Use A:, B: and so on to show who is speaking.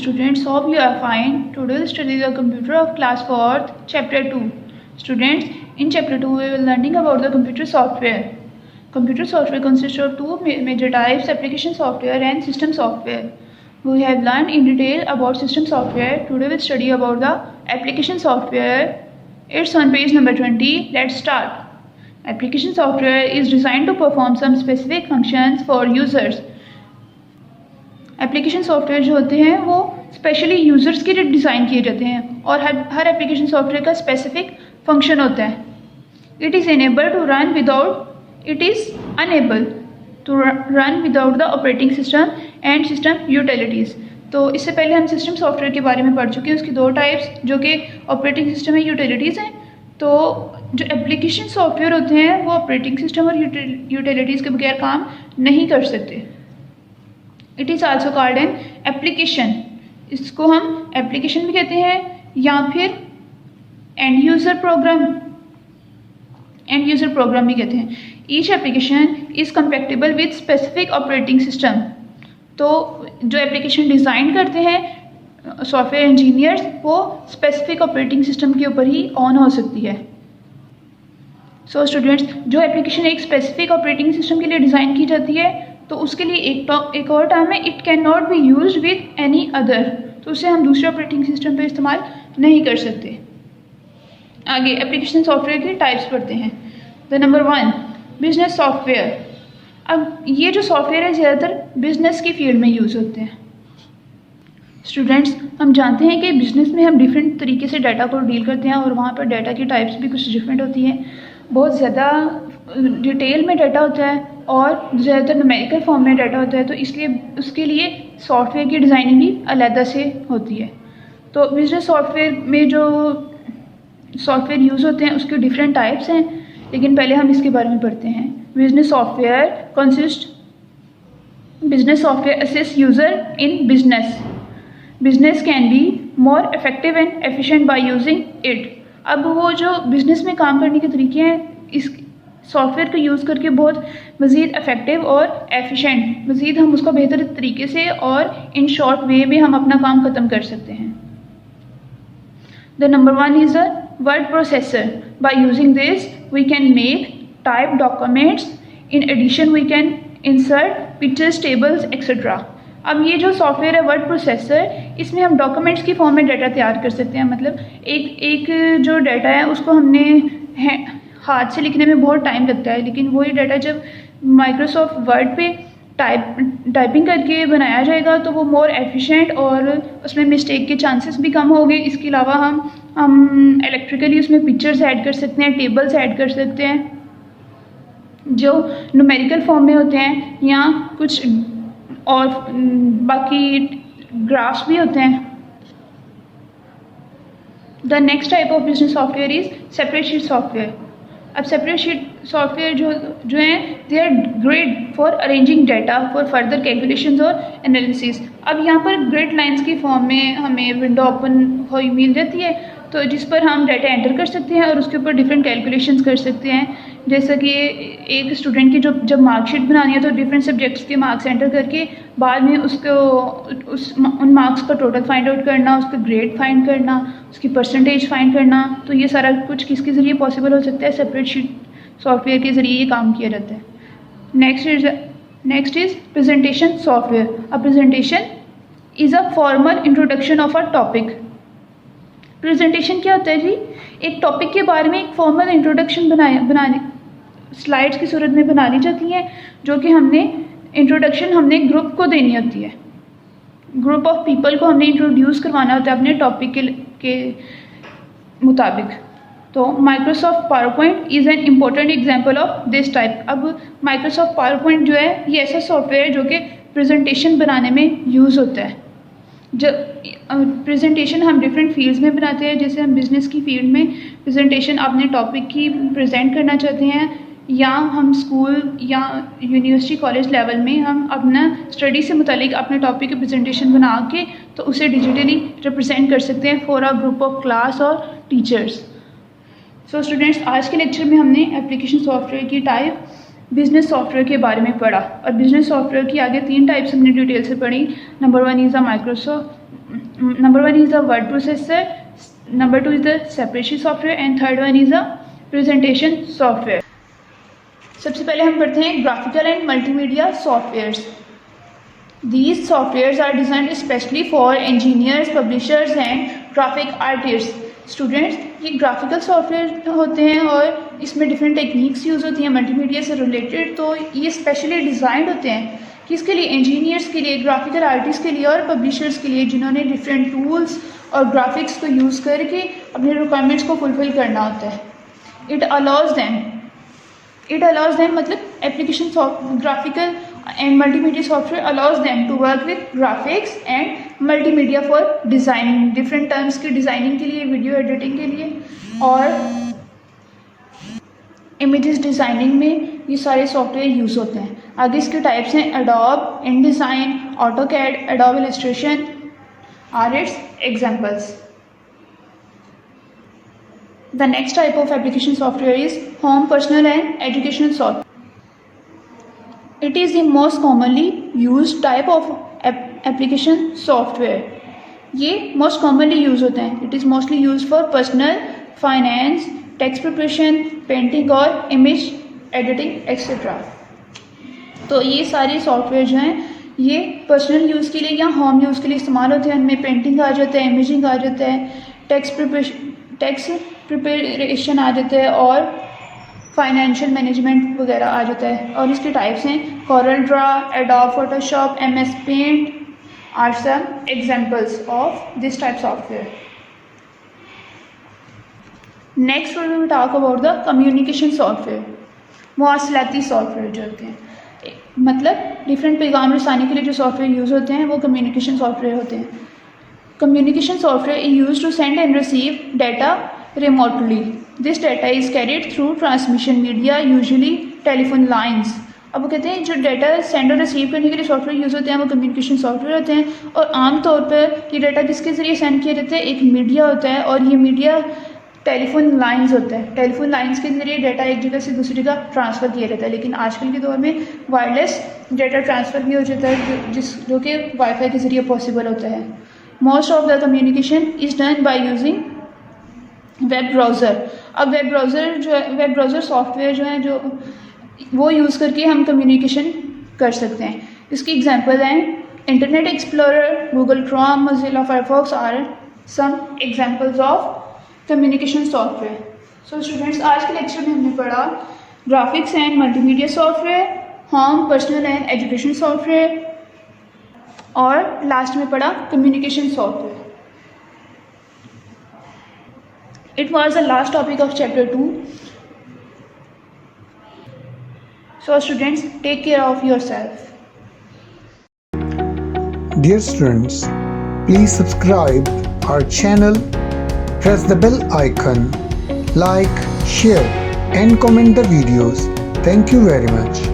A: students, hope you are fine. Today we'll study the computer of class 4th, chapter 2. Students, in chapter 2 we will learning about the computer software. Computer software consists of two major types, application software and system software. We have learned in detail about system software. Today we'll study about the application software. It's on page number 20. Let's start. Application software is designed to perform some specific functions for users. Application software जो होते हैं वो specially users के लिए design किए जाते हैं और हर एप्लीकेशन सॉफ्टवेयर का स्पेसिफिक फंक्शन होता है. It is unable to run without the operating system and system utilities. तो इससे पहले हम सिस्टम सॉफ्टवेयर के बारे में पढ़ चुके हैं. उसकी दो टाइप्स जो कि ऑपरेटिंग सिस्टम है, यूटिलिटीज़ हैं. तो जो एप्लीकेशन सॉफ्टवेयर होते हैं वो ऑपरेटिंग सिस्टम और यूटिलिटीज़ के बगैर काम नहीं कर सकते. It is also called an application. इसको हम एप्लीकेशन भी कहते हैं या फिर एंड यूज़र प्रोग्राम भी कहते हैं. Each application is compatible with specific operating system. तो जो एप्लीकेशन डिज़ाइन करते हैं सॉफ्टवेयर इंजीनियर्स वो स्पेसिफिक ऑपरेटिंग सिस्टम के ऊपर ही ऑन हो सकती है. सो स्टूडेंट्स, जो एप्लीकेशन एक स्पेसिफिक ऑपरेटिंग सिस्टम के लिए डिज़ाइन की जाती है तो उसके लिए एक और टर्म है, it can not be use with any other. तो उसे हम दूसरे ऑपरेटिंग सिस्टम पे इस्तेमाल नहीं कर सकते. आगे एप्लीकेशन सॉफ्टवेयर की टाइप्स पढ़ते हैं. The number 1, business software. अब ये जो सॉफ्टवेयर है ज़्यादातर बिजनेस की फील्ड में यूज़ होते हैं. स्टूडेंट्स, हम जानते हैं कि बिज़नेस में हम डिफरेंट तरीके से डाटा को डील करते हैं और वहाँ पर डाटा की टाइप्स भी कुछ डिफरेंट होती हैं. बहुत ज़्यादा डिटेल में डाटा होता है और ज़्यादातर न्यूमेरिकल फॉर्म में डाटा होता है. तो इसलिए उसके लिए सॉफ्टवेयर की डिज़ाइनिंग भी अलग से होती है. तो बिजनेस सॉफ्टवेयर में जो सॉफ्टवेयर यूज़ होते हैं उसके डिफरेंट टाइप्स हैं, लेकिन पहले हम इसके बारे में पढ़ते हैं. Business software assist user in business. Business can be more effective and efficient by using it. अब वो जो बिज़नेस में काम करने के तरीके हैं इस सॉफ्टवेयर को यूज़ करके बहुत मज़ीद इफ़ेक्टिव और एफिशिएंट, मज़ीद हम उसको बेहतर तरीके से और इन शॉर्ट वे में हम अपना काम ख़त्म कर सकते हैं. The number 1 is the word processor. By using this we can make type documents. In addition we can insert pictures, tables etcetera. अब ये जो सॉफ्टवेयर है वर्ड प्रोसेसर, इसमें हम डॉक्यूमेंट्स की फॉर्म में डाटा तैयार कर सकते हैं. मतलब एक जो डाटा है उसको हमने हाथ से लिखने में बहुत टाइम लगता है, लेकिन वही डाटा जब माइक्रोसॉफ्ट वर्ड पे टाइपिंग करके बनाया जाएगा तो वो मोर एफिशिएंट और उसमें मिस्टेक के चांसेस भी कम हो गए. इसके अलावा हम इलेक्ट्रिकली उसमें पिक्चर्स ऐड कर सकते हैं, टेबल्स ऐड कर सकते हैं जो न्यूमेरिकल फॉर्म में होते हैं, या कुछ और बाकी ग्राफ्स भी होते हैं. The next type of business software is spreadsheet software. अब स्प्रेडशीट सॉफ्टवेयर जो हैं they are grid for arranging data for further calculations और एनालिसिस. अब यहाँ पर ग्रिड लाइंस की फॉर्म में हमें विंडो ओपन हुई मिल जाती है, तो जिस पर हम डाटा एंटर कर सकते हैं और उसके ऊपर डिफरेंट कैलकुलेशंस कर सकते हैं. जैसा कि एक स्टूडेंट की जब मार्कशीट बनानी है तो डिफरेंट सब्जेक्ट्स के मार्क्स एंटर करके बाद में उन मार्क्स का टोटल फाइंड आउट करना, उसका ग्रेड फाइंड करना, उसकी परसेंटेज फाइंड करना. तो ये सारा कुछ किसके ज़रिए पॉसिबल हो सकता है? स्प्रेडशीट सॉफ्टवेयर के ज़रिए ये काम किया जाता है. Next is presentation software. A presentation is a formal introduction of a topic. Presentation क्या होता है जी? एक टॉपिक के बारे में एक फॉर्मल इंट्रोडक्शन बनाने स्लाइड्स की सूरत में बना ली जाती हैं, जो कि हमने ग्रुप को देनी होती है. ग्रुप ऑफ पीपल को हमने इंट्रोड्यूस करवाना होता है अपने टॉपिक के मुताबिक. तो Microsoft PowerPoint is an important example of this type. अब माइक्रोसॉफ्ट पावरपॉइंट जो है ये ऐसा सॉफ्टवेयर है जो कि प्रेजेंटेशन बनाने में यूज़ होता है. जब प्रेजेंटेशन हम डिफरेंट फील्ड्स में बनाते हैं, जैसे हम बिज़नेस की फील्ड में प्रेजेंटेशन अपने टॉपिक की प्रेजेंट करना चाहते हैं, या हम स्कूल या यूनिवर्सिटी कॉलेज लेवल में हम अपना स्टडी से मुतालिक अपने टॉपिक की प्रेजेंटेशन बना के तो उसे डिजिटली रिप्रेजेंट कर सकते हैं for a group of class और टीचर्स. सो स्टूडेंट्स, आज के लेक्चर में हमने एप्लीकेशन सॉफ्टवेयर की टाइप बिजनेस सॉफ्टवेयर के बारे में पढ़ा और बिजनेस सॉफ्टवेयर की आगे 3 टाइप्स हमने डिटेल से पढ़ी. Number 1 is number one is the word processor, number two is the separation software, and third one is the presentation software. सबसे पहले हम पढ़ते हैं graphical and multimedia softwares. These softwares are designed especially for engineers, publishers and graphic artists. Students, ये graphical software होते हैं और इसमें डिफरेंट टेक्निक्स यूज़ होती हैं मल्टीमीडिया से रिलेटेड. तो ये स्पेशली डिज़ाइंड होते हैं किसके लिए? इंजीनियर्स के लिए, ग्राफिकल आर्टिस्ट के लिए और पब्लिशर्स के लिए, जिन्होंने डिफरेंट टूल्स और ग्राफिक्स को यूज़ करके अपने रिक्वायरमेंट्स को फुलफिल करना होता है. इट अलाउज देम मतलब application graphical and multimedia software allows them to work with graphics and multimedia for designing, different terms की डिज़ाइनिंग के लिए, वीडियो एडिटिंग के लिए और इमेजेस डिज़ाइनिंग में ये सारे सॉफ्टवेयर यूज़ होते हैं. आगे इसके टाइप्स हैं Adobe, InDesign, AutoCAD, Adobe illustration are its examples. The next type of application software is home, personal and educational software. It is the most commonly used type of application software. ये most commonly use होते हैं. It is mostly used for personal, finance, text preparation, painting और image editing etc. तो ये सारे software जो हैं ये पर्सनल यूज़ के लिए या होम यूज़ के लिए इस्तेमाल होते हैं. इनमें पेंटिंग आ जाता है, इमेजिंग आ जाता है, टेक्स्ट प्रिपरेशन आ जाता है और फाइनेंशियल मैनेजमेंट वगैरह आ जाता है. और इसके टाइप्स हैं Corel Draw, Adobe Photoshop, MS Paint are some examples of this type software. Next we will talk about the communication software. मवासिलाती सॉफ्टवेयर जो होते हैं, मतलब डिफरेंट पैगाम रसानी के लिए जो सॉफ्टवेयर यूज़ होते हैं वो कम्युनिकेशन सॉफ्टवेयर होते हैं. Communication software is used to send and receive data remotely. This data is carried through transmission media, usually telephone lines. अब वो कहते हैं जो डाटा सेंड और रिसीव करने के लिए सॉफ्टवेयर यूज़ होते हैं वो कम्युनिकेशन सॉफ्टवेयर होते हैं. और आमतौर पर ये डाटा किसके ज़रिए सेंड किया जाता है? एक मीडिया होता है और ये मीडिया टेलीफोन लाइंस होता है. टेलीफोन लाइंस के ज़रिए डाटा एक जगह से दूसरी जगह ट्रांसफ़र किया जाता है. लेकिन आजकल के दौर में वायरलेस डाटा ट्रांसफ़र भी हो जाता है जो कि वाईफाई के ज़रिए पॉसिबल होता है. Most of the communication is done by using web browser. अब वेब ब्राउज़र सॉफ्टवेयर जो है जो वो यूज़ करके हम कम्युनिकेशन कर सकते हैं. इसकी एग्जांपल हैं Internet Explorer, Google Chrome, Mozilla Firefox are some examples of communication software. So students, आज के लेक्चर में हमने पढ़ा graphics and multimedia software, home, personal and education software और लास्ट में पढ़ा communication software. It was the last topic of chapter 2. So students, take care of yourself.
B: Dear students, please subscribe our channel, press the bell icon, like, share and comment the videos. Thank you very much.